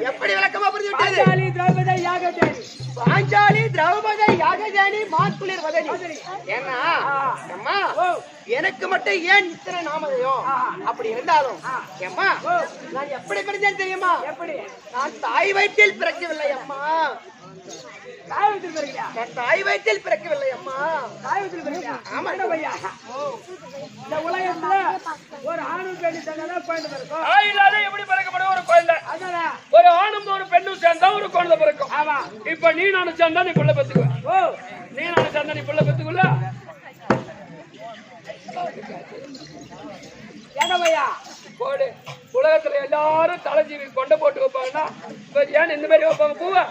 எப்படி விளக்கமா புரிந்து விட்டது? பாஞ்சாலி திரௌபதி யாகஜானி மாத்குளிர் வதனி. ஏன்னா அம்மா எனக்கு மட்டும் ஏன் இத்தனை நாமதயம்? அப்படி இருந்தாலும் அம்மா நான் எப்படி பிறந்தேன் தெரியுமா? எப்படி? நான் தாய் வயிற்றில் பிறக்கவில்லை அம்மா. தாய் வயிற்றில் பிறக்கவில்லை அம்மா. ஆமா ஐயா. இந்த உலகத்துல ஒரு ஆணும் பெண்ணு சேர்ந்தாதான் குழந்தை பிறக்கும். எப்படி பிறக்கப்படும் ஒரு குழந்தை? ஒரு ஆணும் ஒரு பெண்ணும் சேர்ந்தா ஒரு குழந்தை பிறக்கும். ஆமா. இப்ப நீ நானும் சேர்ந்தா நீ பிள்ளை பெத்துக்குவ. நீ நானும் சேர்ந்தா நீ பிள்ளை பெத்துக்குள்ள. ஏனவையா போடு. உலகத்துல எல்லாரும் தலைஜீவி கொண்டை போட்டு வைப்பாங்கன்னா ஏன் இந்த மாதிரி வைப்பாங்க பூவா?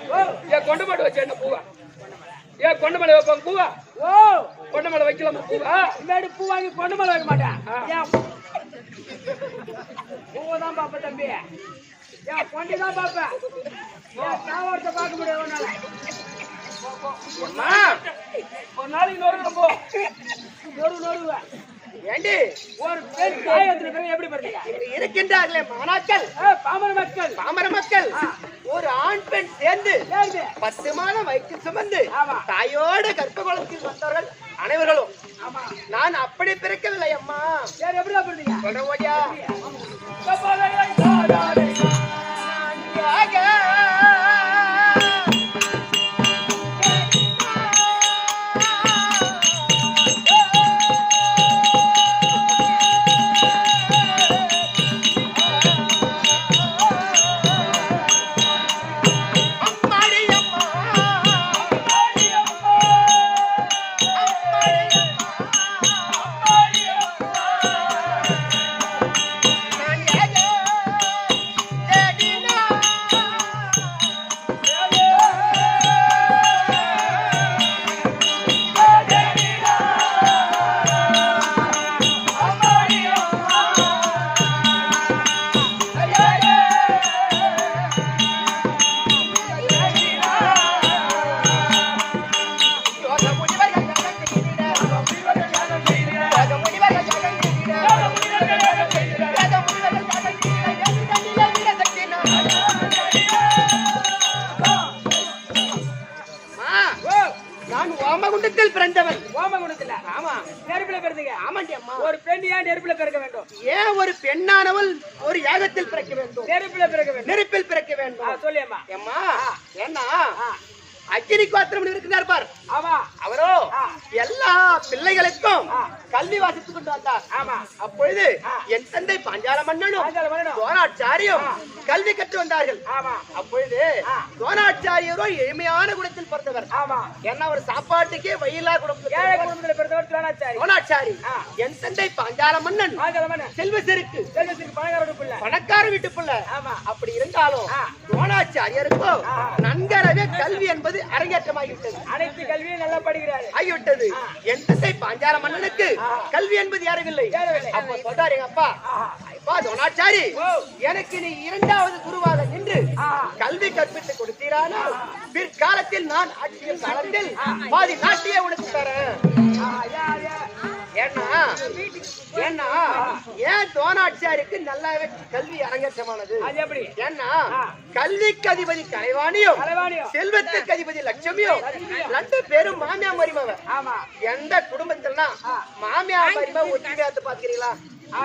ஏன் கொண்டை போட்டு வச்ச என்ன பூவா? ஏன் கொண்டை மேல வைப்பாங்க பூவா? கொண்டை மேல வைக்கலாமா பூவா? இனிமேட்டு பூ வாங்கி கொண்டை மேல வைக்க மாட்டேன். பூவைதான் பாப்ப தம்பி. ஏன் கொண்டிதான் பாப்பேன். தாவரத்தை பார்க்க முடியாது ஒரு நாளைக்கு நொறுவேன். ஏண்டி ஒரு பெண் தாயத்துல எப்படி பாருங்க இருக்கின்றார்களே மாணாக்கள், பாமர மக்கள் ஒரு ஆண் பெண் சேர்ந்து 10 மாதம் வயிற்றில் சுமந்து தாயோட கர்ப்ப குலத்தில் வந்தவர்கள் அனைவர்களும். நான் அப்படி பிறக்கவில்லை அம்மா. எப்படிதான் பிறந்தீங்க? சொல்ற ஓடியா பிறந்தவன். ஆமா. நெருப்புல பிறந்தீங்க? ஆமாண்டி அம்மா. ஒரு பெண் ஏன் நெருப்புல பிறக்க வேண்டும்? ஏன் ஒரு பெண்ணானவள் ஒரு யாகத்தில் பிறக்க வேண்டும்? நெருப்புல பிறக்க வேண்டும். நெருப்பில் பிறக்க வேண்டும். சொல்லியம்மா. அம்மா ஏன்னா அக்கினி கோத்திரம் இருக்கிறார் பார். ஆமா. அவரோ எல்லா பிள்ளைகளுக்கும் கல்வி வாசித்துக் கொண்டு வந்தார். ஆமா. அப்பொழுது என் தந்தை பாஞ்சால மன்னனும் போராச்சாரியும் கல்வி கற்று வந்தார்கள். ஆமா அப்பொழுது துரோணாச்சாரியரோ எளிமையான குணத்தில் பிறந்தவர். ஆமா என்ன ஒரு சாப்பாட்டுக்கே வயிலா குடும்பத்தில் ஏழை பிறந்தவர். குடும்பத்துல பிறந்தவர் துரோணாச்சாரி. துரோணாச்சாரி என் தந்தை பாஞ்சால மன்னன் பாஞ்சலமன் செல்வ செருக்கு செல்வத்துக்கு பணக்காரோட பிள்ளை. பணக்கார வீட்டு பிள்ளை. ஆமா அப்படி இருந்தாலும் துரோணாச்சாரியருக்கோ நன்கரவே கல்வி என்பது அரங்கேற்றமாகிவிட்டது. அனைத்து கல்வியும் நல்லா படிக்கிறாரு. ஆகிவிட்டது. என் தந்தை பாஞ்சால மன்னனுக்கு கல்வி என்பது யாரவில்லை. அப்ப சொல்றாரு எங்க அப்பா, அப்பா துரோணாச்சாரி, எனக்கு நீ இரண்டாவது குருவாக நின்று கல்வி கற்பித்து கொடுத்தீரானால் பிற்காலத்தில் நான் ஆட்சிய காலத்தில் பாதி நாட்டியே உனக்கு தரேன். ஏன்னா ஏன் துரோணாச்சாரிக்கு நல்லாவே கல்வி அரங்கேற்றமானது. அது எப்படி? ஏன்னா கல்விக்கு அதிபதி கலைவாணியும் கலைவாணியும் செல்வத்துக்கு அதிபதி லட்சுமியும் ரெண்டு பேரும் மாமியா மருமவ. ஆமா எந்த குடும்பத்தில்னா மாமியா மருமவ ஒத்துமையாத்து பாத்துக்கிறீங்களா?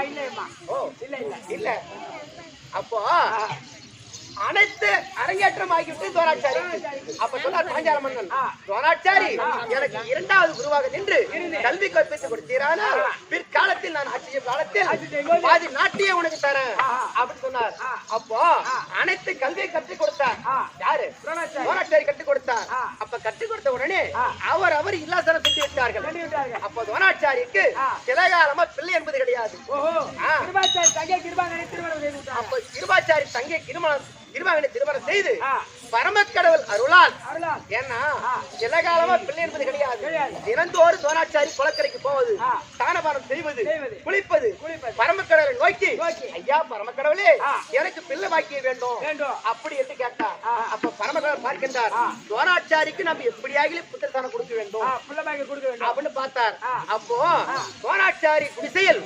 இல்லையம்மா. ஓ இல்ல இல்ல இல்ல. அப்போ அனைத்து அரங்கேற்றம் ஆகிவிட்டு துரோணாச்சாரி. அப்ப சொன்னார் பாஞ்சால மன்னன், துரோணாச்சாரி எனக்கு இரண்டாவது குருவாக நின்று கல்வி கற்பித்து கொடுத்தீரானால் பிற்காலத்தில் நான் ஆட்சிய காலத்தில் பாதி நாட்டியே உனக்கு தரேன் அப்படின்னு சொன்னார். அப்போ அனைத்து கல்வியை கற்றுக் கொடுத்தார். யாரு? துரோணாச்சாரி கற்றுக் கொடுத்தார். அப்ப கற்றுக் கொடுத்த உடனே அவர் இல்லாசனம் செஞ்சு விட்டார்கள். அப்ப துரோணாச்சாரிக்கு சில காலமா பிள்ளை என்பது கிடையாது. அப்ப கிருபாச்சாரி தங்கை கிருபாங்கனை திருமணம் செய்து பரமக்கடவுள் அருளால், ஏன்னா சில காலமா பிள்ளை என்பது கிடையாது. தினந்தோறும் துரோணாச்சாரி குளக்கரைக்கு போவது, ஸ்நானபானம் செய்வது, குளிப்பது, பரமக்கடவுளை நோக்கி ஐயா பரமக்கடவுளே எனக்கு பிள்ளை பாக்கிய வேண்டும் அப்படி என்று கேட்டார். அப்ப பரமக்கடவுள் பார்க்கின்றார், துரோணாச்சாரிக்கு நம்ம எப்படியாகிலும் புத்திரஸ்தானம் கொடுக்க வேண்டும் அப்படின்னு பார்த்தார். அப்போ துரோணாச்சாரி குடிசையில்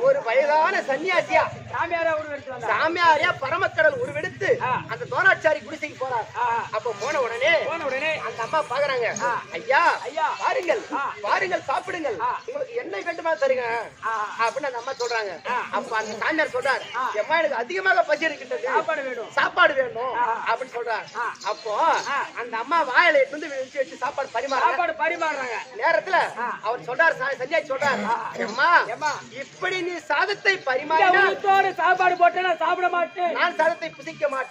ஒரு வயதான சன்னியாசியா சாமியாரியா பரமக்கடல் உருவெடுத்து அந்த துரோணாச்சாரி குடிசைக்கு போறார். அப்ப போன உடனே அந்த அம்மா பாக்குறாங்க, ஐயா பாருங்கள் பாருங்கள் சாப்பிடுங்கள், உங்களுக்கு என்ன வேண்டுமா தருங்க அப்படின்னு அந்த அம்மா சொல்றாங்க. அப்ப அந்த சாமியார் சொல்றாரு, அம்மா எனக்கு அதிகமாக பசி இருக்கின்றது, சாப்பாடு வேணும் அப்படின்னு சொல்றாரு. அப்போ அந்த அம்மா வாயில எடுத்து வச்சு சாப்பாடு பரிமாறுறாங்க. நேரத்துல அவர் சொல்றாரு, சன்னியாசி சொல்றாரு, அம்மா இப்படி நீ சாதத்தை பரிமாறினா சாப்பாடு போட்டு நான் சாப்பிட மாட்டேன், நான் சாதத்தை புசிக்க மாட்டேன்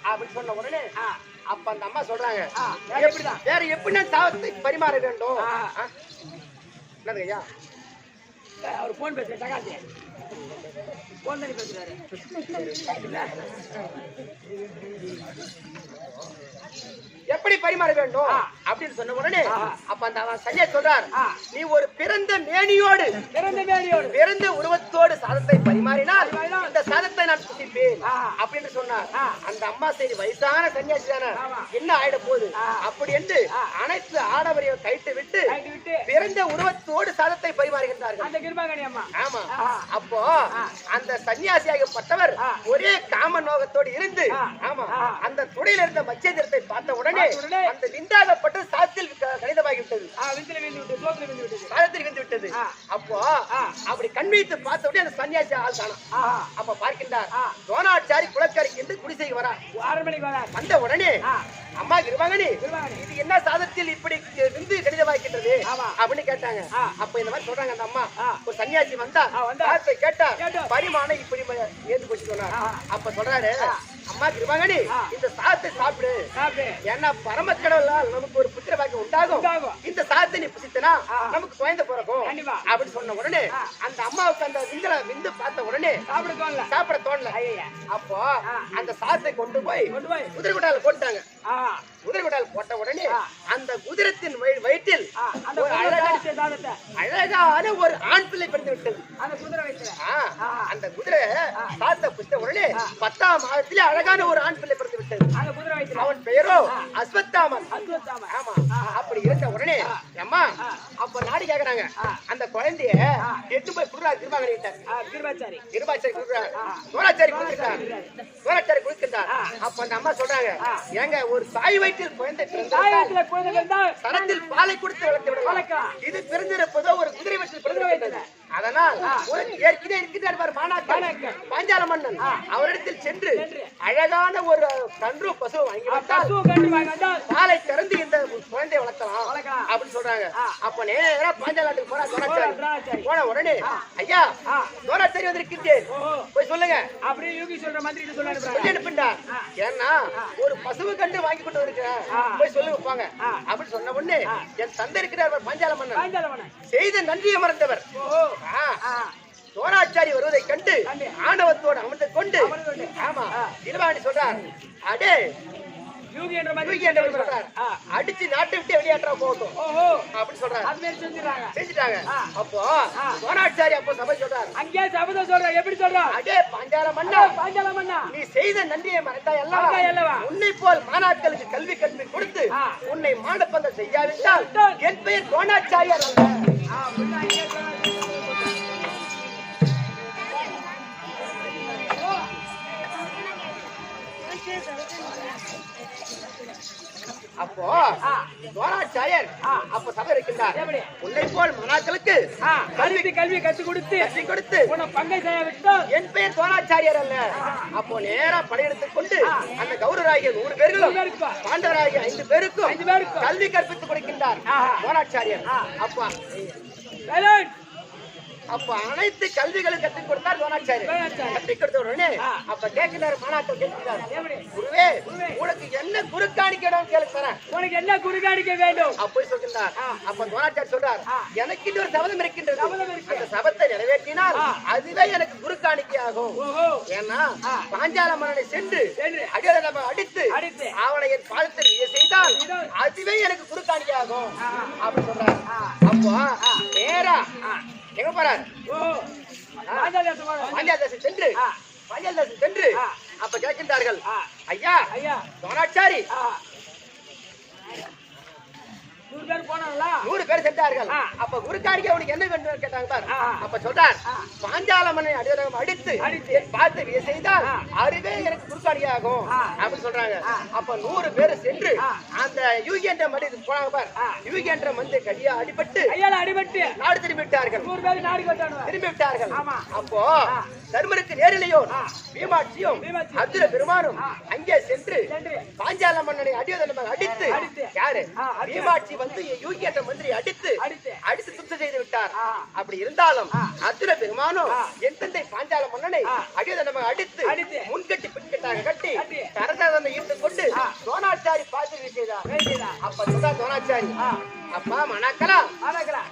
அப்படின்னு சொன்ன உடனே அப்ப அந்த அம்மா சொல்றாங்க, வேற எப்படி நான் சாதத்தை பரிமாற வேண்டும்? என்னது ஐயா? அவர் போன் பேசுறாரு, போன் பண்ணி பேசுறாரு. எப்படி பரிமாற வேண்டும் அப்படின்னு சொன்ன உடனே அப்ப அந்த சன்னியாசி சொல்றார், நீ ஒரு பிறந்த மேனியோடு பிறந்த உருவத்தோடு சாதத்தை பரிமாறினால் இந்த சாதத்தை நான் புசிப்பேன் அப்படின்னு சொன்னார். அந்த அம்மா சரி வயசான சன்னியாசி தானே, என்ன ஆயிட போகுது அப்படி என்று அனைத்து ஆடவரையும் கைட்டு விட்டு பிறந்த உருவத்தோடு சாதத்தை பரிமாறுகின்றார்கள். ஆமா. அப்போ அந்த சன்னியாசியாகப்பட்டவர் ஒரே காம நோகத்தோடு இருந்து ஆமா அந்த துடையில இருந்த மச்சேந்திரத்தை பார்த்த உடனே அந்த விந்தாகப்பட்ட சாதத்தில் கணிதமாகிவிட்டது, சாதத்தில் விந்து விட்டது. அப்போ அப்படி கண் வைத்து பார்த்த உடனே அந்த சன்னியாசி ஆள் காணும். அப்ப பார்க்கின்றார், துரோணாச்சாரி குளக்கரைக்கு என்று குடிசைக்கு வரார். வந்த உடனே அம்மா கிருபாங்கனி இது என்ன சாதத்தில் இப்படி விந்து கணிதமாகின்றது அப்படின்னு கேட்டாங்க. அப்ப இந்த மாதிரி சொல்றாங்க அந்த அம்மா. ஒரு சன்னியாசி வந்தா கேட்டா பரிமாணம் இப்படி ஏந்து போச்சு சொன்னார். அப்ப சொல்றாரு, அம்மா கிருபாங்கனி இந்த சாதத்தை சாப்பிடு, ஏன்னா பரமக்கடவுளால் நமக்கு ஒரு புத்திர பாக்கியம் உண்டாகும், இந்த சாதத்தை நீ புசித்தனா நமக்கு குழந்தை பிறக்கும் அப்படின்னு சொன்ன உடனே அந்த அம்மாவுக்கு அந்த விந்து பார்த்த உடனே சாப்பிட தோணல. அப்போ அந்த சாதத்தை கொண்டு போய் குதிரைக்குட்டால போட்டாங்க. குதிரைக்குட்டால் போட்ட உடனே அந்த குதிரத்தின் வயிற்றில் அழகான ஒரு ஆண் பிள்ளை பிறந்து விட்டது. அந்த குதிரை சாதத்தை புசித்த உடனே 10ஆம் மாதத்திலே அழகான ஒரு ஆண் பிள்ளை பிறந்து விட்டது. அவன் பெயரோ அஸ்வத்தாமன். ஆமா. அப்படி இருந்த உடனே அம்மா அப்ப நாடி கேக்குறாங்க, அந்த குழந்தைய எட்டு போய் குடுறாரு கிருபாச்சாரி குடுறாரு, துரோணாச்சாரி குடுக்கின்றார். அப்ப அந்த அம்மா சொல்றாங்க, ஏங்க ஒரு தாய் வயிற்றில் குழந்தை சரத்தில் பாலை கொடுத்து வளர்த்து விடலாம், இது பிறந்திருப்பதோ ஒரு குதிரை வயிற்றில் பிறந்து அதனால் ஏற்கனவே இருக்கிறார் பாரு மாணாக்கர் பாஞ்சால மன்னன் அவரிடத்தில் சென்று அழகான ஒரு கன்று பசு வாங்கி வந்தால் பாலை திறந்து இந்த குழந்தையை வளர்த்தலாம் அப்படின்னு சொல்றாங்க. அப்ப நேரா பாஞ்சால நாட்டுக்கு போனா துரோணாச்சாரி போன உடனே ஐயா துரோணாச்சாரி வந்திருக்கின்றேன் போய் சொல்லுங்க அப்படியே யோகி சொல்ற மாதிரி சொல்லி அனுப்பிண்டா. ஏன்னா ஒரு பசுவு கண்டு வாங்கி கொண்டு இருக்கிறேன் போய் சொல்லி வைப்பாங்க அப்படின்னு சொன்ன உடனே என் தந்தை இருக்கிறார் பாஞ்சால மன்னன் செய்த நன்றியை மறந்தவர் துரோணாச்சாரி வருவதை கண்டு ஆணவத்தோடு அமர்ந்து கொண்டு ஆமா திருவாணி சொல்றார் அடே யூகி என்ற மாதிரி சொல்றார் அடிச்சு நாட்டை விட்டு வெளியேற்றா போகட்டும் அப்படின்னு சொல்றாரு. செஞ்சுட்டாங்க. அப்போ துரோணாச்சாரி அப்போ சபை சொல்றாரு அங்கே சபை சொல்ற எப்படி சொல்றான் அடே பாஞ்சால மன்னா நீ செய்த நன்றியை மறந்தாய் அல்லவா உன்னை போல் மாணாக்களுக்கு கல்வி கல்வி கொடுத்து உன்னை மானப்பந்தம் செய்யாவிட்டால் என் பெயர் துரோணாச்சாரியார் அல்ல. அப்போ துரோணாச்சாரியர் அப்ப சபை இருக்கின்றார் உன்னை போல் மாணாக்களுக்கு கல்வி கற்றுக் கொடுத்து உன்னை பங்கை செய்ய விட்டால் என் பெயர் துரோணாச்சாரியர் அல்ல. அப்போ நேரா படையெடுத்துக் கொண்டு அந்த கௌரவராகிய 100 பேர்களும் பாண்டவராகிய 5 பேருக்கும் கல்வி கற்பித்துக் கொடுக்கின்றார் துரோணாச்சாரியர். அப்ப அனைத்து கல்விகளும் கற்றுக் கொடுத்தார் துரோணாச்சாரியர். கற்றுக் கொடுத்த உடனே அப்ப கேட்கிறார் மாணாக்கள் கேட்கிறார் குருவே உனக்கு என்ன குறுக்காணிக்கணும் கேளுக்கிறேன் உனக்கு என்ன குறுக்காணிக்க வேண்டும் அப்படி சொல்கின்றார். அப்ப துரோணாச்சாரியர் சொல்றார் எனக்கு இன்னொரு சபதம் இருக்கின்றது அந்த சபத்தை நிறைவேற்றினால் அதுவே எனக்கு குறுக்காணிக்கை ஆகும். ஏன்னா பாஞ்சால மன்னனை சென்று அடியோட நம்ம அடித்து அவனை என் பாதத்தில் செய்தால் அதுவே எனக்கு குறுக்காணிக்கை ஆகும் அப்படி சொல்றார். அப்போ நேரா எங்க போறார் பாஞ்சாலதேசம் சென்று அப்ப கேட்கின்றார்கள் ஐயா துரோணாச்சாரி 100 பேர் சென்றார்கள். அப்ப குருக்காரிக்கு அவனுக்கு என்ன வேண்டும் கேட்டாங்க பார். அப்ப சொல்றார் பாஞ்சால மன்னனை அடித்து பார்த்து செய்தால் அதுவே எனக்கு குருக்காரியா ஆகும் அப்படின்னு சொல்றாங்க. அப்ப 100 பேர் சென்று அந்த யூகி என்ற மடி போனாங்க பார். யூகி என்ற மந்தை கையா அடிபட்டு நாடு திரும்பி விட்டார்கள். திரும்பி விட்டார்கள். அப்போ தர்மருக்கு நேரிலேயோ பீமாட்சியும் அர்ஜுன பெருமானும் அங்கே சென்று பாஞ்சால மன்னனை அடித்து யாரு பீமாட்சி வந்து யூகி என்ற மந்திரி அடித்து சுத்தம் செய்து விட்டார். அப்படி இருந்தாலும் அர்ஜுன பெருமானும் என் தந்தை பாஞ்சால மன்னனை அடித்து முன்கட்டி பின்கட்டாக கட்டி கரதனை ஈர்த்து கொண்டு துரோணாச்சாரி பார்த்து செய்தார். அப்ப சொல்றா துரோணாச்சாரி அப்பா மணாக்கலா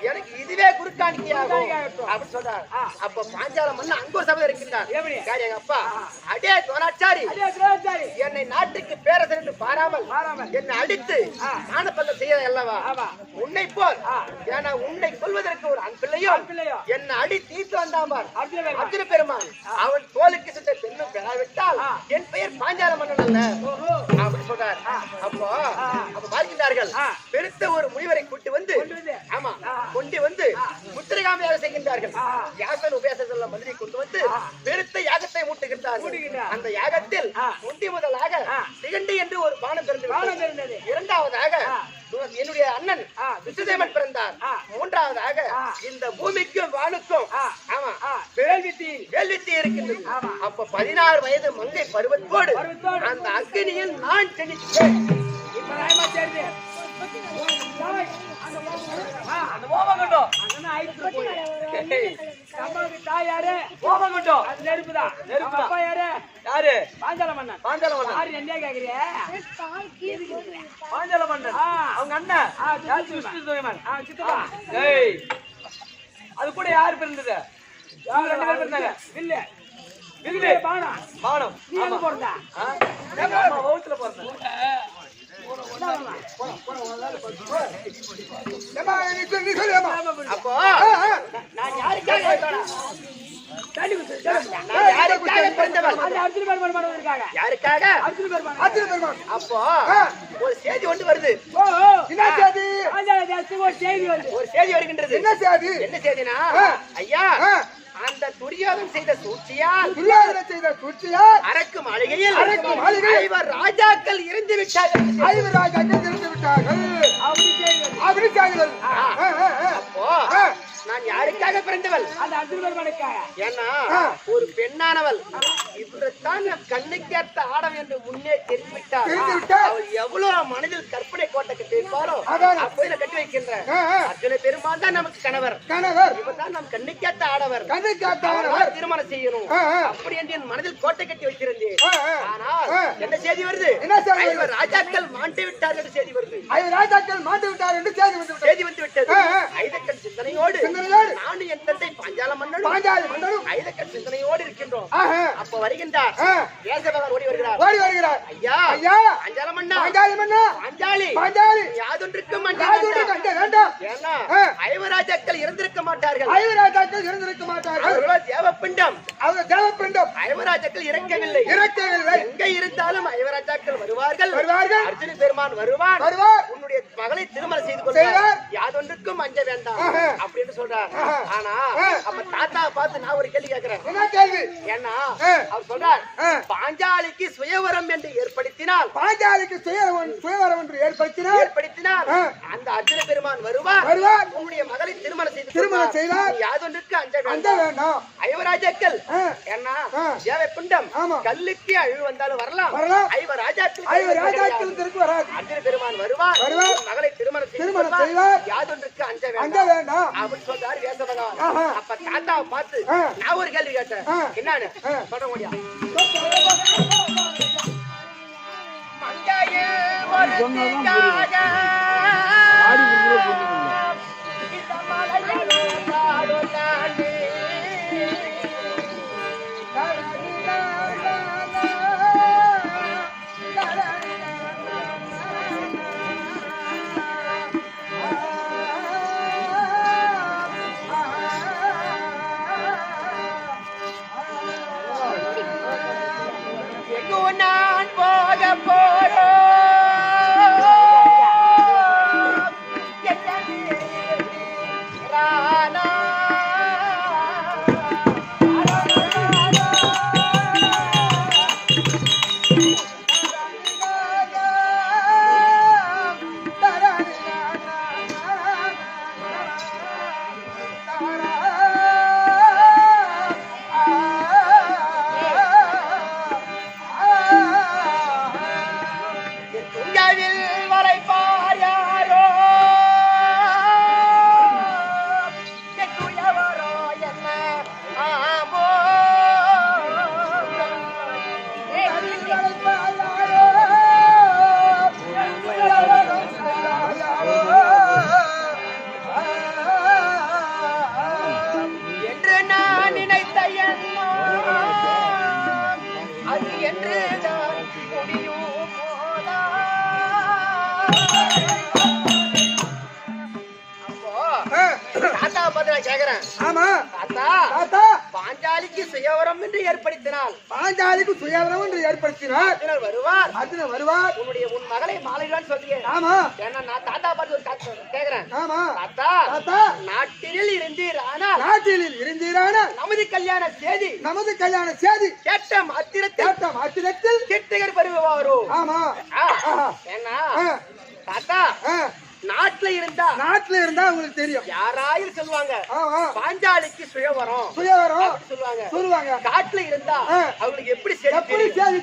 எனக்கு இதுவே குறுக்காணிக்கையாகும் அப்படின்னு சொல்றார். அப்ப பாஞ்சால மன்னன் அங்க ஒரு சபை இருக்கின்றார். எங்க அப்பா அடே துரோணாச்சாரி என்னை நாட்டுக்கு பேரரசர் என்று பாராமல் என்னை அடித்து மானப்பந்தம் செய்ய அல்லவா உன்னை போல் ஏன்னா உன்னை கொல்வதற்கு ஒரு ஆண் பிள்ளையோ என்னை அடி தீர்த்து வந்தாம்பார் அர்ஜுன பெருமான் அவன் தோலுக்கு சுத்த பெண்ணும் பெறாவிட்டால் என் பெயர் பாஞ்சால மன்னன் அல்ல அப்படி சொல்றார். அப்போ பார்க்கின்றார்கள் பெருத்த ஒரு முனிவரை கூட்டி வந்து கொண்டு வந்து முத்திரைகாமையாக செய்கின்றார்கள். யாகன் உபேச மந்திரி கொண்டு வந்து பெருத்த யாகத்தை மூட்டுகின்றார்கள். அந்த யாகத்தில் முந்தி முதலாக சிகண்டி என்று ஒரு பானம் பிறந்தது. இரண்டாவதாக என்னுடைய அண்ணன் விசுதேவன் பிறந்தார். மூன்றாவதாக இந்த பூமிக்கும் வானுக்கும் வேள்வித்தி இருக்கின்றது. அப்ப 16 வயது மங்கை பருவத்தோடு அந்த அக்னியில் நான் செழித்தேன். அது கூட யாரு பிறந்தது? 2 பேர் பிறந்தாங்க. பானம் வகுத்துல பிறந்த அப்போ நான் யாருக்காக அப்போ ஒரு செய்தி ஒன்று வருது. ஒரு செய்தி வருகின்றது. என்ன செய்தினா ஐயா அந்த துரியோதன் செய்த சூழ்ச்சியால் அரக்கு மாளிகையில் 5 ராஜாக்கள் இறந்து விட்டார்கள். அப்போ நான் யாருக்காக பிறந்தவன்? பெண்ணானவள் அந்த அர்ஜுன பெருமானுக்கு ஏன்னா ஒரு பெண்ணானவள் இப்படித்தான் கண்ணுக்கேற்ற ஆடம் என்று முன்னே தெரிந்துவிட்டார். அவள் எவ்வளவு மனதில் கற்பனை கோட்டை கட்டி வைப்பாரோ அப்போ கட்டி வைக்கின்ற அர்ஜுன பெருமான் தான் நமக்கு கணவர். இவர்தான் நம் கண்ணுக்கேற்ற ஆடவர். திருமணம் செய்யணும் அப்படி என்று என் மனதில் கோட்டை கட்டி வைத்திருந்தேன். ஆனால் என்ன செய்தி வருது? ஐவர் ராஜாக்கள் மாண்டு விட்டார் என்று செய்தி வருது. செய்தி வந்து விட்டது. ஐதக்கன் சிந்தனையோடு நானும் என் தந்தை பாஞ்சால மன்னனும் ஐதக்கன் சிந்தனையோடு இருக்கின்றோம். அப்ப வருகின்றார் வேசபகவான் ஓடி வருகிறார். ஐயா பாஞ்சால மன்னா பாஞ்சாலி யாதொன்றுக்கும் ஏன்னா ஐவராஜாக்கள் இருந்திருக்க மாட்டார்கள். அவர்களோ தேவப்பிண்டம். ஐவராஜாக்கள் இறக்கவில்லை. எங்க இருந்தாலும் ஐவராஜாக்கள் வருவார்கள். அர்ஜுன பெருமான் வருவான். உன்னுடைய மகளை திருமணம் செய்து கொள்வார். யாதொன்றுக்கும் அஞ்ச வேண்டாம் அப்படின்னு சொல்றார். ஆனா அப்ப தாத்தாவை பார்த்து நான் ஒரு கேள்வி கேட்கிறேன். ஏன்னா அவர் சொல்றார் பாஞ்சாலிக்கு சுயவரம் என்று ஏற்படுத்தினால் ஏற்படுத்தினால் அந்த அர்ஜுன பெருமான் வருவார். உன்னுடைய மகளை திருமணம் செய்தார். யாதொன்றுக்கு அஞ்ச வேண்டாம். ஐவராஜாக்கள் ஏன்னா தேவப்பிண்டம் கல்லுக்கு அழிவு வந்தாலும் வரலாம். ஐவராஜாக்கள் அர்ஜுன பெருமான் வருவார். மகளை திருமணம் செய்வார். யாதொன்றுக்கு அஞ்ச வேண்டாம் அப்படின்னு சொல்றாரு வேசபகவான். அப்ப தாத்தாவை பார்த்து நான் ஒரு கேள்வி கேட்டேன். என்னன்னு சொல்ல முடியாது. நான் போக போறோம் பாஞ்சாலிக்கு சுயவரம் என்று ஏற்படுத்தினால் வருவார். உன் மகளை மாலைதான் சொல்றீங்க. ஏன்னா நான் தாத்தா பார்த்து ஒரு கேக்குறேன். தாத்தா நாட்டில் இருந்தீரானால் நமது கல்யாண செய்தி கேட்ட மாத்திரத்தில் கீர்த்திகர் பருவாரோ. ஏன்னா தாத்தா நாட்டுல இருந்தா உங்களுக்கு தெரியும். யாராயும் சொல்லுவாங்க பாஞ்சாலிக்கு சுயவரம் சொல்லுவாங்க. காட்டுல இருந்தா அவங்களுக்கு எப்படி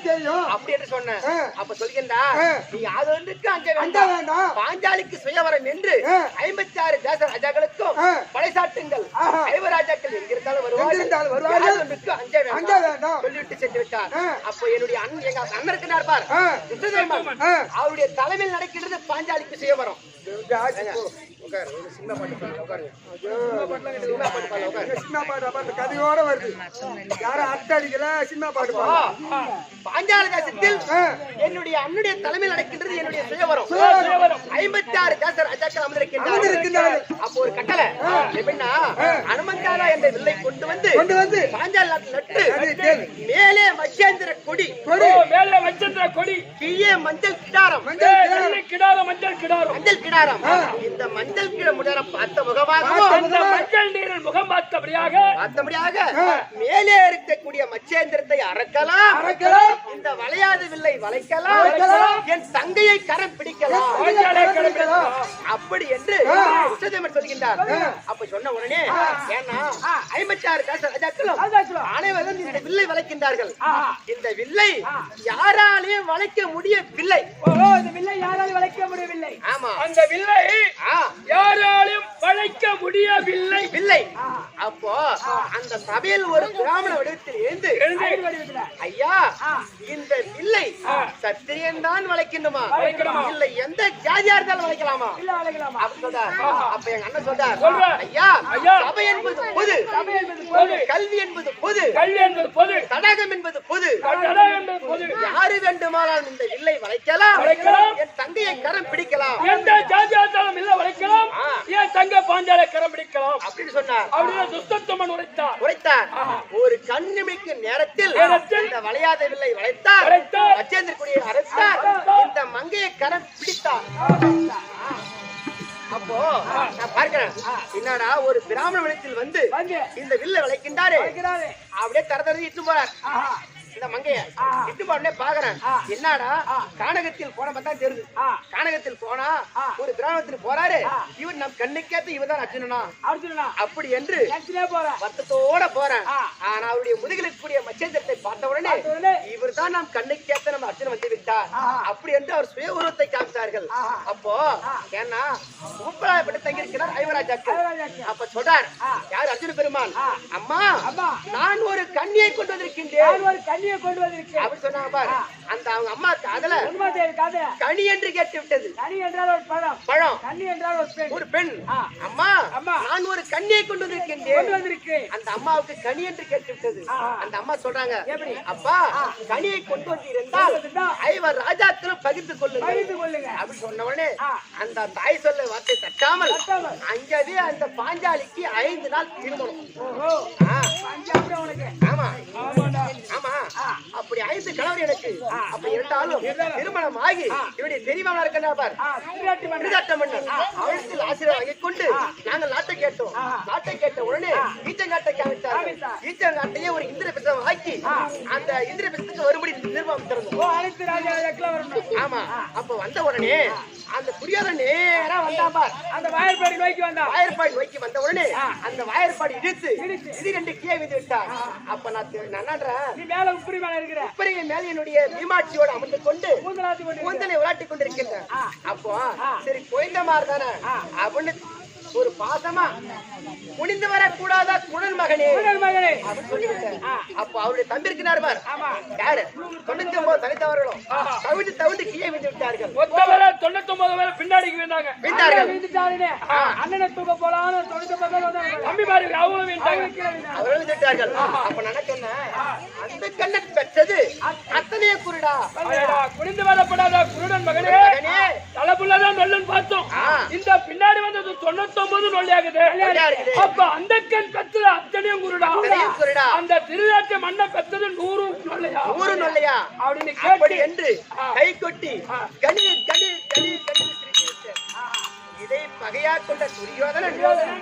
தெரியும் அப்படி என்று சொன்னேன். அப்ப சொல்கின்றா நீ யாதொன்றுக்கு அஞ்ச வேண்டாம். பாஞ்சாலிக்கு சுயவரம் என்று 56 தேச ராஜாக்களுக்கும் படைசாட்டுங்கள். ஐவராஜாக்கள் எங்கிருந்தாலும் வருவார்கள். அஞ்ச வேண்டாம் சொல்லிவிட்டு சென்று விட்டார். அப்போ என்னுடைய எங்க அண்ணன் இருக்கிறார் பார், அவருடைய தலைமையில் நடக்கிறது பாஞ்சாலிக்கு சுயவரம். கதையோட வருது. யாரும் அர்த்த அடிக்கல, சினிமா பாட்டு பாஞ்சால தேசத்தில் என்னுடைய அண்ணுடைய தலைமையில் நடக்கின்றது என்னுடைய சுயவரம். 56 தேச ராஜாக்கள் அமர்ந்திருக்கின்றார்கள். அப்போ ஒரு கட்டளை எப்படின்னா அனுமந்தாரா என்ற வில்லை கொண்டு வந்து பாஞ்சால நாட்டில் நட்டு மேலே மச்சேந்திர கொடி என்ற கொடி, கீழே மஞ்சள் கிடாரம், வெள்ளை கிடாரம், மஞ்சள் கிடாரம். மஞ்சள் கிடாரம். இந்த மஞ்சள் கிடாரம் பார்த்த முகமாகவும் அந்த மஞ்சள் நீரின் முகம் பார்த்தபடியாக மேலே இருக்கக்கூடிய மச்சேந்திரத்தை அறக்கலாம், இந்த வளையாத வில்லை வளைக்கலாம், என் தங்கையை கரம் பிடிக்கலாம் அப்படி என்று உச்சதேவர் சொல்கின்றார். அப்ப சொன்ன உடனே ஏன்னா 56 காசு ராஜாக்களும் அனைவரும் இந்த வில்லை வளைக்கின்றார்கள். இந்த வில்லை யாராலையும் வளைக்க முடியவில்லை. இந்த வில்லை யாராலும் வளைக்க முடியவில்லை. ஆமா, அந்த வில்லை யாராலும் வளைக்க முடியவில்லை. வில்லை. அப்போ அந்த சபையில் ஒரு பிராமண வடிவத்தில் எழுந்து ஐயா, இந்த வில்லை சத்திரியன் தான் வளைக்கணுமா, இல்ல எந்த ஜாதியா இருந்தாலும் வளைக்கலாமா அப்படி சொல்றார். அப்ப எங்க அண்ணன் சொல்றார், ஐயா சபை என்பது பொது, கல்வி என்பது பொது, தடாகம் என்பது பொது, யாரு வேண்டுமானால் இந்த வில்லை வளைக்கலாம், என் தங்கையை கரம் பிடிக்கலாம், எந்த ஜாதியா இருந்தாலும் இல்ல வளைக்கலாம், என் தங்க பாஞ்சாலை கரம் பிடிக்கலாம் அப்படின்னு சொன்னார். அப்படின்னு துஷ்டத்துமன் உரைத்தார். ஒரு கண்ணிமைக்கு நேரத்தில் இந்த வளையாத வில்லை வளைத்தார், அச்சேந்திரக்குடியை அரைத்தார், இந்த மங்கையை கரம் பிடித்தார். அப்போ நான் பார்க்கிறேன், என்னடா ஒரு பிராமண வழித்தில் வந்து இந்த வில்லை வளைக்கின்றாரு, அப்படியே தரதரதி இட்டு போறார். இந்த மங்கைய இட்டு போறே பாக்குறேன், என்னடா கானகத்தில் போன பார்த்தா தெரியுது. கானகத்தில் போனா ஒரு கிராமத்தில் போறாரு, இவர் நம் கண்ணுக்கேத்த இவர் தான் அர்ஜுனனா அப்படி என்று வருத்தத்தோட போறேன். ஆனா அவருடைய முதுகில் கூடிய மச்சேந்திரத்தை பார்த்த உடனே இவர் தான் நம் கண்ணுக்கேத்த நம்ம அர்ஜுனன் வந்து விட்டார் அப்படி என்று அவர் சுய உருவத்தை காமித்தார்கள். அப்போ ஏன்னா உப்பலாயப்பட்டு தங்கி இருக்கிறார் ஐவராஜாக்கள். அப்ப சொல்றார் யார் அர்ஜுன பெருமான், அம்மா நான் ஒரு கண்ணியை கொண்டு வந்திருக்கின்றேன் அப்படி சொன்னாங்க பாரு. அந்த அவங்க அம்மா காதல கனி என்று கேட்டு விட்டது. பழம், ஒரு பெண். அம்மா நான் ஒரு கண்ணியை கொண்டு வந்திருக்கின்றேன். அந்த அம்மாவுக்கு கனி என்று கேட்டு விட்டது. அந்த அம்மா சொல்றாங்க, அப்பா கனியை கொண்டு வந்திருந்தால் ஐவர் ராஜாக்களும் பகிர்ந்து கொள்ளுங்க அப்படி சொன்ன உடனே அந்த தாய் சொல்ல வார்த்தை தட்டாமல் அங்கவே அந்த பாஞ்சாலிக்கு 5 நாள் திருமணம். ஆமா ஆமா, அப்படி 5 கணவர் எனக்கு. அப்ப இருந்தாலும் திருமணம் ஆகி இவருடைய பெரியமாமனார் இருக்கின்றார் அவரிடத்தில் ஆசீர்வாதம் வாங்கிக் கொண்டு நாங்கள் நாட்டை கேட்டோம். நாட்டை கேட்ட உடனே ஈச்சங்காட்டை காமித்தார்கள். ஈச்சங்காட்டையே ஒரு இந்திர பிரசவம் ஆக்கி அந்த இந்திர பிரசத்துக்கு வரும்படி நிர்வாகம் திறந்தோம். ஆமா, அப்ப வந்த உடனே அந்த புரியாத நேரா வந்தாபார், அந்த வாயற்பாடி நோக்கி வந்தான். வாயற்பாடி நோக்கி வந்த உடனே அந்த வாயற்பாடி இடித்து இது 2 கீழே விழுந்து விட்டார். அப்ப நான் நீ மேல உப்பரி மேல இருக்கிற உப்பரி மேல என்னுடைய மீமாட்சியோட அமர்ந்து கொண்டு கூந்தலை விளையாட்டி கொண்டிருக்கின்றேன். அப்போ சரி கோயந்தமார் தானே அப்படின்னு ஒரு பாசமா குனிந்து வரக்கூடாதா குணன் மகனே அப்படின்னு சொல்லிவிட்டேன். அப்ப அவருடைய தம்பி இருக்கிறார் பார், யாரு 99 தனித்தவர்களும் தவிட்டு கீழே விழுந்து விட்டார்கள். 99 பேர் பின்னாடி விழுந்தாங்க. அண்ணனை தூக்க போலான்னு 99 தம்பி மாதிரி அவங்களும் விழுந்தார்கள். அப்ப நான் சொன்னேன், அந்த கண்ணை பெற்றது அத்தனையே குருடா, குனிந்து வரப்படாத குருடன் மகனே தலைப்புள்ளதான் நல்லன்னு பார்த்தோம். இந்த பின்னாடி வந்தது 99 நொல்லியாகுது. அப்ப அந்த கண் பெற்றது அத்தனையும் குருடா, அந்த திருநாட்டு மண்ணை பெற்றது 100 நொல்லையா அப்படின்னு கேட்டு என்று கை கொட்டி கணி கணி கணி கணி இதை பகையா கொண்ட துரியோதனன்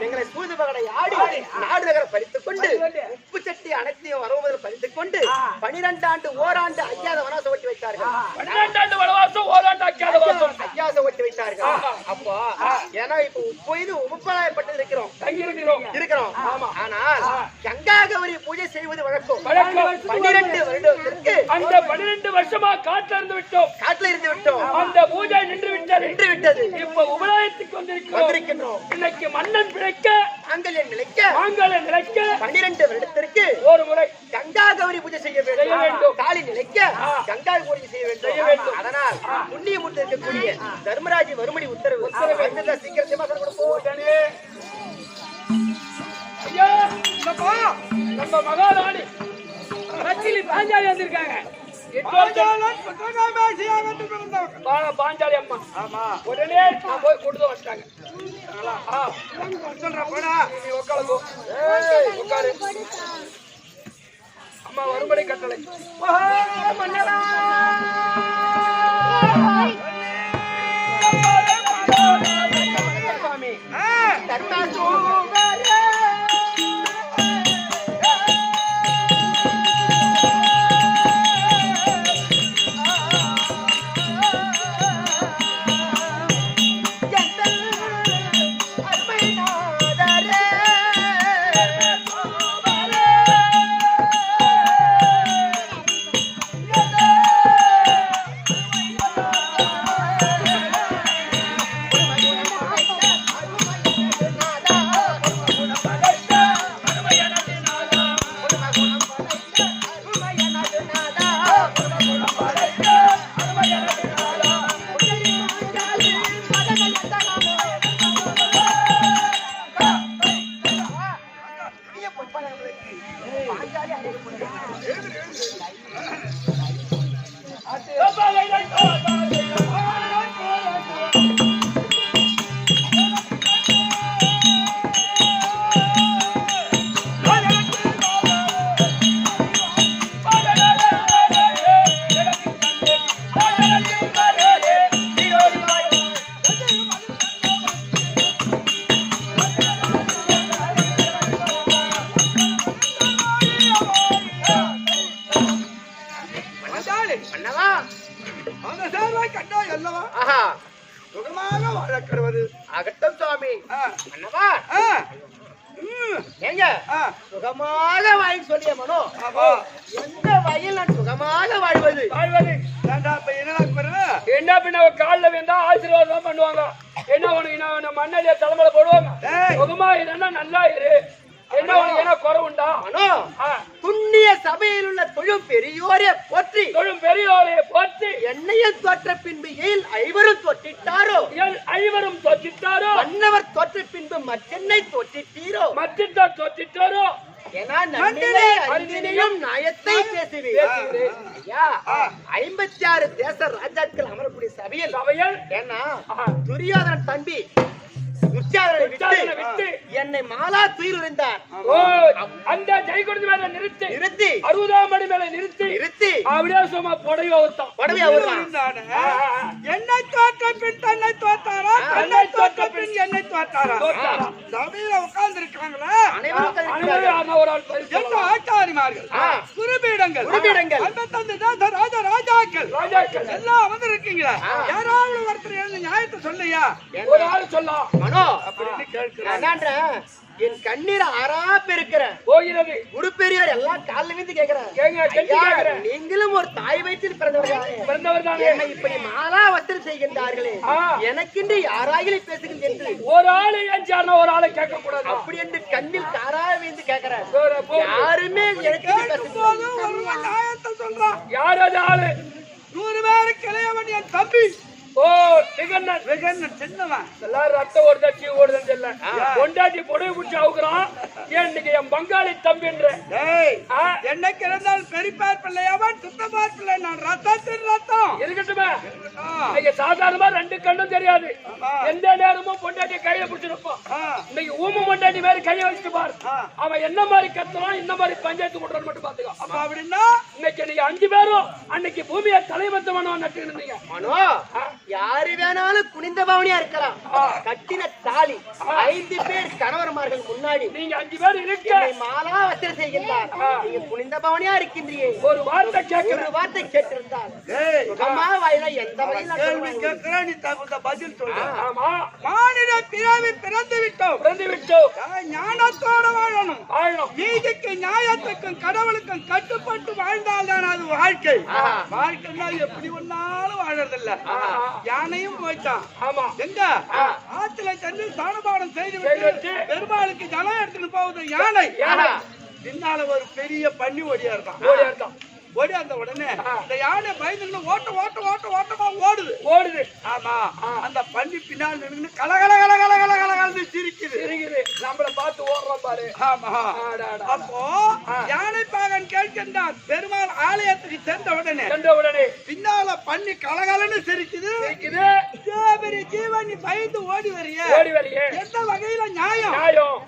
எங்களை சூது பகடை ஆடி நாடு நகர பறித்துக் கொண்டு உப்பு சட்டி அனைத்தையும் வருவதில் பறித்துக் கொண்டு 12 ஆண்டு ஓராண்டு ஐயாத வனவாசம் ஓட்டி வைத்தார்கள். 12 ஆண்டு வனவாசம் ஓராண்டு ஐயாசம் ஓட்டி வைத்தார்கள். அப்போ ஏன்னா இப்ப உப்பு உப்பலாயப்பட்டு இருக்கிறோம். ஆனால் கங்கா கௌரி பூஜை செய்வது வழக்கம். 12 வருடத்திற்கு அந்த 12 வருஷமா காட்டுல இருந்து விட்டோம். அந்த பூஜை நின்று விட்டது. இப்ப உபலாயத்துக்கு வந்திருக்கிறோம். இன்னைக்கு மன்னன் பிழைக்க மாங்கல்யம் நிலைக்க 12 வருடத்திற்கு ஒரு முறை கங்கா கௌரி பூஜை செய்ய வேண்டும். தாலி நிலைக்க கங்கா பூஜை செய்ய வேண்டும். அதனால் புண்ணியமூர்த்தி இருக்கக்கூடிய தர்மராஜ வருமணி உத்தரவு சீக்கிரமா போட்டே. ஐயா நம்ம மகாராணி பாஞ்சாலி வந்திருக்காங்க. பாஞ்சாலி அம்மா உடனே நான் போய் கொண்டு வச்சிட்டாங்க. அம்மா வரும்படி கட்டளை. சுவாமி ஆ, தத்தா சோதரே அண்ணவா அந்த சேர்வாய் கண்டா அல்லவா ஆஹா சுகமாக வாழக்கருவது. அகட்டம் சுவாமி ஆ, அண்ணவா ஆ, ம், ஏங்க ஆ, சுகமாக வாழ சொல்லிய மனோ ஆமா. எந்த வயல் நான் சுகமாக வாழ்வது வாழ்வது ஏண்டா இப்ப என்னடா குரலு? என்ன பின்ன காலில் வேண்டா ஆசீர்வாதம் பண்ணுவாங்க. என்ன உனக்கு நம்ம மண்ணலிய தலைமையில போடுவாங்க. டேய், சுகமா இருந்தா நல்லா இரு. என்ன உனக்கு என்ன குறை உண்டா? மனோ ஆ, துண்ணிய சபையில் உள்ள தொழும் பெரியோரே போற்றி தொழும் பெரியோரை போற்றி என்னையும் தோற்ற பின்பு ஏன் ஐவரும் தொற்றிட்டாரோ ஐவரும் தோற்றிட்டாரோ மன்னவர் தோற்ற பின்பு மற்றென்னை தொற்றிட்டீரோ மத்திட்டார் தோற்றிட்டாரோ ஏன்னா நன்னிலே அறிவினையும் நியாயத்தை பேசுவீர் ஐயா 56 தேச ராஜாக்கள் அமரக்கூடிய சபையில் சபையில் ஏன்னா ஆஹா, துரியோதனன் தம்பி துர்ச்சாதனை துச்சாதனை விட்டு விட்டு என்னை மாலா துயில் உரைந்தார் ஓ அந்த ஜெய் கொடுத்து மேல நிறுத்தி நிறுத்தி 60ஆம் அடி மேல நிறுத்தி நிறுத்தி அப்படியே சும்மா புடவை ஒருத்தான் உடனே அவர்தான் இருந்தானே. என்னை தோற்ற பின் தன்னை தோற்றாரா, தன்னை தோற்ற பின் என்னை தோற்றாரா? சபையில உட்கார்ந்து இருக்காங்களா அனைவரும் கழிக்கிறார்கள். அனைவரும் யாருன்னா ஒரு ஆள் பரிசு எந்த ஆச்சாரிமார்கள், ஆ. குருபீடங்கள், குருபீடங்கள். 55 தேச ராஜாக்கள் ராஜாக்கள் எல்லாம் வந்து இருக்கீங்களா? யாராவது ஒருத்தர் எழுந்து நியாயத்தை சொல்லையா ஒரு ஆள் சொல்லலாம் மனோ அப்படின்னு நான் கேட்கிறாங்க. என்னன்றேன் என் கண்ணீரை ஆறா பெருக்கிறேன் போகிறது குரு பெரியோர் எல்லாம் காலில் விழுந்து கேக்குறேன் கேங்க கெட்டி ஐயா, கேக்குறேன் நீங்களும் ஒரு தாய் வயிற்றில் பிறந்தவர்களே பிறந்தவர் தானே என்னை இப்படி மாலா வஸ்திரம் செய்கின்றார்களே ஆ. எனக்கின்று யாராகிலும் பேசுகின்ற என்று ஒரு ஆளு ஏஞ்சாருன்னா ஒரு ஆளை கேட்க கூடாது அப்படி என்று கண்ணில் காரா வீந்து கேக்குறேன் போ. யாருமே எனக்கு கேட்கும்போது ஒருவன் நியாயத்தை சொல்றான். யார் அது ஆளு 100 பேருக்கு இளையவன் என் தம்பி ஓ திகண்ணன் வெகன் சின்னவன். எல்லாரும் ரத்தம் ஓடுதா சீ ஓடுதுன்னு தெரியல பொண்டாட்டி புடவை பிடிச்சி அவுக்குறான் ஏன் இன்னைக்கு என் பங்காளி தம்பின்ற டேய், ஆ, என்னைக்கு இருந்தாலும் பெரியப்பார் பிள்ளையவன் சித்தப்பார் பிள்ளை, நான் ரத்தத்தின் ரத்தம். இருக்கட்டுமே ஆ, இன்னைக்கு சாதாரணமா 2 கண்ணும் தெரியாது ஆமா. எந்த நேரமும் பொண்டாட்டி கையில பிடிச்சிருப்பான் ஆ, இன்னைக்கு ஊம பொண்டாட்டி மாதிரி கையை வச்சுட்டு பாரு ஆ. அவன் என்ன மாதிரி கத்துறான் இந்த மாதிரி பஞ்சாயத்து பண்றான்னு மட்டும் பாத்துக்கோ அப்ப அப்படின்னா இன்னைக்கு நீங்க 5 பேரும் அன்னைக்கு பூமியை தலைமத்தமானவன் நட்டுக்கிட்டு இருந்தீங்க மனோ யாரு வேணாலும் குனிந்த பவனியா இருக்கலாம் கட்டின தாலி 5 பேர் கணவர்மார்கள் முன்னாடி நீங்க 5 பேர் இருக்க என்னை மாலா வஸ்திரம் செய்கின்றார் நீங்க குனிந்த பவனியா இருக்கின்றீங்க ஒரு வார்த்தை ஒரு கேட்கிறேன் வார்த்தை கேட்டிருந்தால் டேய், சுகமா வாயில எந்த வகையில கேள்வி கேட்கிறேன், நீ தகுந்த பதில் சொல்ற. ஆமா மானிட பிறவி பிறந்து விட்டோம். பிறந்து விட்டோம் ஞானத்தோட வாழணும். வாழணும் நீதிக்கு நியாயத்துக்கும் கடவுளுக்கும் கட்டுப்பட்டு வாழ்ந்தால் தான் அது வாழ்க்கை. வாழ்க்கைன்னா எப்படி ஒன்னாலும் வாழறதில்ல. யானையும் போயிட்டான். ஆமா எங்க ஆத்துல சென்று ஸ்நானபானம் செய்து செய்து விட்டு விட்டு பெருமாளுக்கு ஜலம் எடுத்துட்டு போகுது யானை. யானை. பின்னால ஒரு பெரிய பன்னி ஓடியா இருக்கான். ஓடி இருந்தான் ஓடி அந்த உடனே இந்த யானை பயந்து ஓட்டமா ஓடுது. ஓடுது ஆமா, அந்த பன்னி பின்னால் நின்று கலகல கலகல கலகலன்னு சிரிக்குது. இருக்குது நம்மள பார்த்து ஓடுறோம் பாரு ஆமா, ஆடாடா. அப்போ யானை பாகன் கேட்கின்றான். பெருமாள் ஆலயத்துக்கு சென்ற உடனே சென்ற உடனே பின்னால பன்னி கலகலன்னு சிரிக்குது. இருக்குது ஜீவன் நீ பயந்து ஓடி வரிய ஓடி வரையே எந்த வகையில நியாயம்? நியாயம்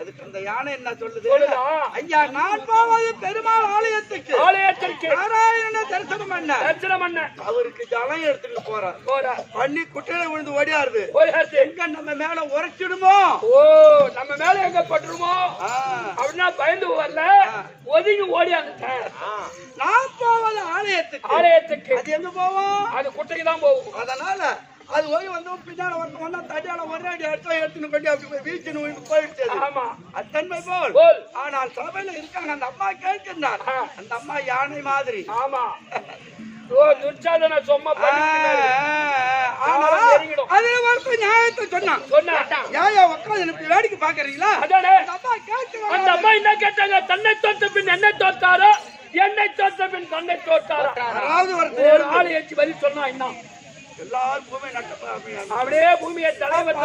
அதுக்கு அந்த யானை என்ன சொல்லுது? சொல்லுதா? ஐயா, நான் போவது பெருமாள் ஆலயத்துக்கு. ஆலயத்திற்கு நாராயண தரிசனம் பண்ண. தரிசனம் பண்ண. அவருக்கு ஜலம் எடுத்துட்டு போறார். பண்ணி குட்டையில விழுந்து ஓடியாருது. எங்க நம்ம மேல உரைச்சிடுமோ? ஓ, நம்ம மேல எங்க பட்டுருமோ அப்படின்னா பயந்து வரல, ஒதுங்கி ஓடியாந்துட்டேன். நான் போவது ஆலயத்துக்கு. ஆலயத்துக்கு அது எங்க போவோம்? அது குட்டைக்கு தான் போகும். அதனால அது ஓடி வந்து பின்னால ஒருத்தன் தடியால ஒரு அடி எடுத்தா எடுத்துன்னு கொண்டு அப்படி போய் வீச்சுன்னு போயிடுச்சு. ஆமா, அத்தன்மை போல். ஆனால் சபையில இருக்காங்க, அந்த அம்மா கேட்கின்றார். அந்த அம்மா யானை மாதிரி. ஆமா, ஓ துர்ச்சாதன சொம்மா அதே வார்த்தை நியாயத்தை சொன்னான். யாயா உட்காந்து எனக்கு வேடிக்கை பாக்குறீங்களா? அதானே அந்த அம்மா என்ன கேட்டாங்க? தன்னை தோத்த பின் என்னை தோத்தாரோ, என்னை தோத்த பின் தன்னை தோத்தாரோ. அதாவது ஒரு ஆளை ஏற்றி பதில் சொன்னா என்ன? எல்லாரும் பூமி நட்ட அப்படியே பூமியை தலைவர்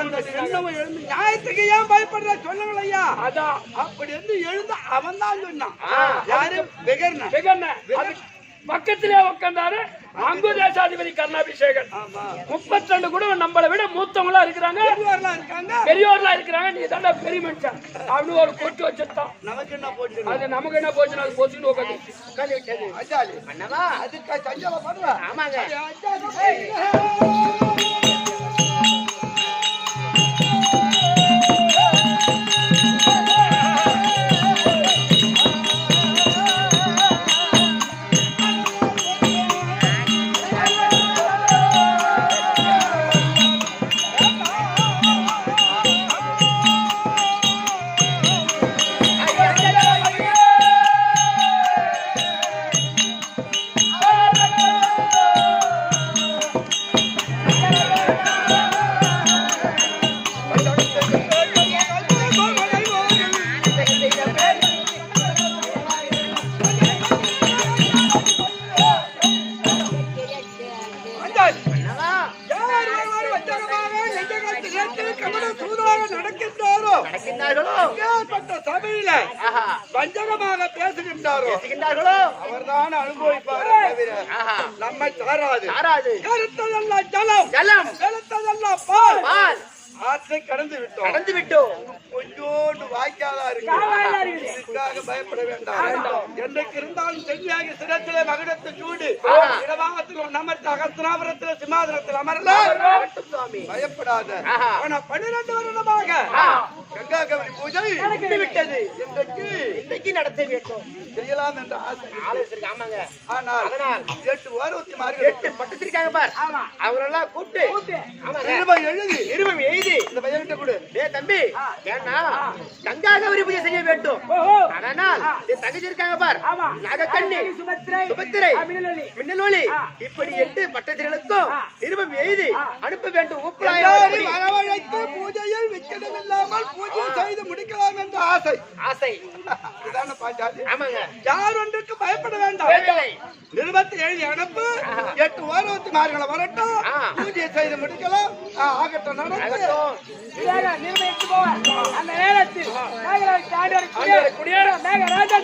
எழுந்து நியாயத்துக்கு ஏன் பயப்படுற சொல்லுங்கள் ஐயா. அதான் அப்படி இருந்து எழுந்து அவன் தான் சொன்னான். யாரு? வெகர்ன. பக்கத்திலே உட்கார்ந்தாரு அங்கு தேசாதிபதி கருணாபிஷேகன். 32 கூட நம்மளை விட மூத்தவங்களா இருக்கிறாங்க, பெரியவர்களா இருக்கிறாங்க. நீ தாண்டா பெரிய மனுஷன் அப்படின்னு ஒரு கொட்டு வச்சுட்டான். நமக்கு என்ன போச்சு? அது நமக்கு என்ன போச்சு? அது போச்சுன்னு உட்காந்து அஜாலி அண்ணா அதுக்கு சஞ்சல பண்ணுவா. ஆமாங்க. சபையில வஞ்சகமாக பேசுகின்றாரோ அவர்தான் அனுபவிப்பார். நம்மை சாராது. கருத்ததெல்லாம் ஜலம், வெளுத்ததெல்லாம் பால். ஆற்றை கடந்து விட்டோம். கொஞ்சோண்டு வாய்க்காதா இருக்கு. இதுக்காக பயப்பட வேண்டாம். என்றைக்கு இருந்தாலும் செல்வியாகி சிரத்திலே மகுடத்தை சூடு, இடபாகத்தில் நமர்த்த அகஸ்தினாபுரத்தில் சிம்மாசனத்தில் அமரலாம். பயப்படாத. ஆனா 12 வருடமாக கங்கா கவரி பூஜை விட்டது. இன்றைக்கு நடத்த வேண்டும் செய்யலாம் என்ற ஆசை. ஆமாங்க. ஆனால் 8 வாரத்தி மாறி 8 பட்டத்திற்காக பார். அவரெல்லாம் கூப்பிட்டு நிருபம் எழுதி இந்த பையன்கிட்ட கொடு. தம்பி, ஏன்னா கங்கா கௌரி பூஜை செய்ய வேண்டும். அதனால் என் தங்கச்சி இருக்காங்க பார், நாகக்கண்ணி, சுபத்திரை, மின்னலொளி, இப்படி 8 பட்டத்திற்கும் நிருபம் எழுதி அனுப்ப வேண்டும். வரவழைத்து பூஜையில் விக்கடம் இல்லாமல் பூஜை செய்து முடிக்கலாம் என்ற ஆசை. இதான பாஞ்சாலி. ஆமாங்க. யார் ஒன்றுக்கு பயப்பட வேண்டாம். நிருபத்தை எழுதி அனுப்பு. 8 வாரத்தி மார்களை வரட்டும், பூஜை செய்து முடிக்கலாம். ஆகட்டும், நடக்கும். அந்த நேரத்தில் குடியேற மேகராஜா